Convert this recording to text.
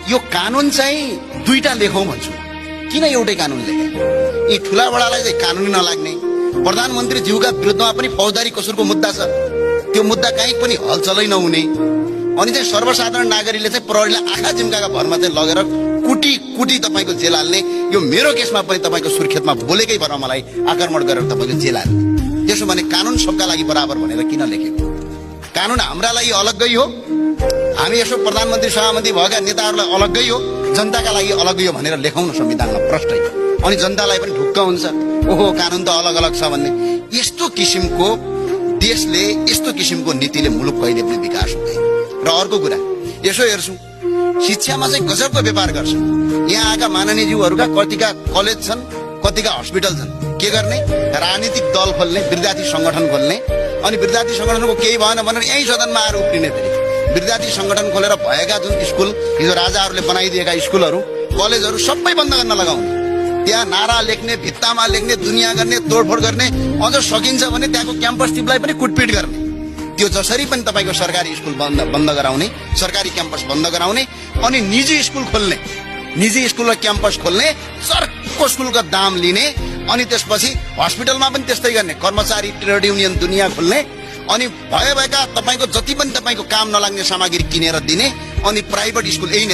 यो कानुन चाहिँ दुईटा लेखौं भन्छु। किन एउटै कानुन लेखे? यी ठुला बडालाई चाहिँ कानुनै नलाग्ने, प्रधानमन्त्रीज्यूका विरुद्धमा पनि फौजदारी कसुरको मुद्दा छ, त्यो मुद्दा कहीँ पनि हलचलै नहुने, अनि चाहिँ सर्वसाधारण नागरिकले चाहिँ प्रहरीलाई आँखा जिम्काका भरमा चाहिँ लगेर कुटी कुटी तपाईको जेल हाल्ने। यो मेरो केसमा पनि तपाईको सुर्खेतमा बोलेकै भरमा मलाई आक्रमण गरेर तपाईको जेल हाल्ने। त्यसो भने कानुन सबका लागि बराबर भनेर किन लेखेको? कानुन हाम्रा लागि अलग्गै हो, हामी यसो प्रधानमन्त्री सभामन्त्री भएका नेताहरूलाई अलग्गै हो, जनताका लागि अलग्गै हो भनेर लेखौँ न संविधानमा प्रष्टै। अनि जनतालाई पनि ढुक्क हुन्छ, ओहो कानुन त अलग अलग छ भन्ने। यस्तो किसिमको देशले, यस्तो किसिमको नीतिले मुलुक कहिले पनि विकास हुँदैन। र अर्को कुरा यसो हेर्छु, शिक्षामा चाहिँ गजबको व्यापार गर्छ। यहाँ आएका माननीयज्यूहरूका कतिका कलेज छन्, कतिका हस्पिटल छन्। के गर्ने? राजनीतिक दल खोल्ने, विद्यार्थी संगठन खोल्ने, अनि विद्यार्थी संगठनको केही भएन भनेर यही सदनमा आएर उफ्रिने। फेरि विद्यार्थी संगठन खोलेर भएका जुन स्कुल, हिजो राजाहरूले बनाइदिएका स्कुलहरू, कलेजहरू सबै बन्द गर्न लगाउने। त्यहाँ नारा लेख्ने, भित्तामा लेख्ने, दुनियाँ गर्ने, तोडफोड गर्ने, अझ सकिन्छ भने त्यहाँको क्याम्पस टिमलाई पनि कुटपिट गर्ने। त्यो जसरी पनि तपाईको सरकारी स्कुल बन्द गराउने, सरकारी क्याम्पस बन्द गराउने, अनि निजी स्कुल खोल्ने, निजी स्कुल र क्याम्पस खोल्ने, सरको स्कुलको दाम लिने, अनि त्यसपछि हस्पिटलमा पनि त्यस्तै गर्ने, कर्मचारी ट्रेड युनियन दुनियाँ खोल्ने, अनि भएका तपाईको जति पनि तपाईको काम नलाग्ने सामग्री किनेर दिने, अनि प्राइभेट स्कुल यही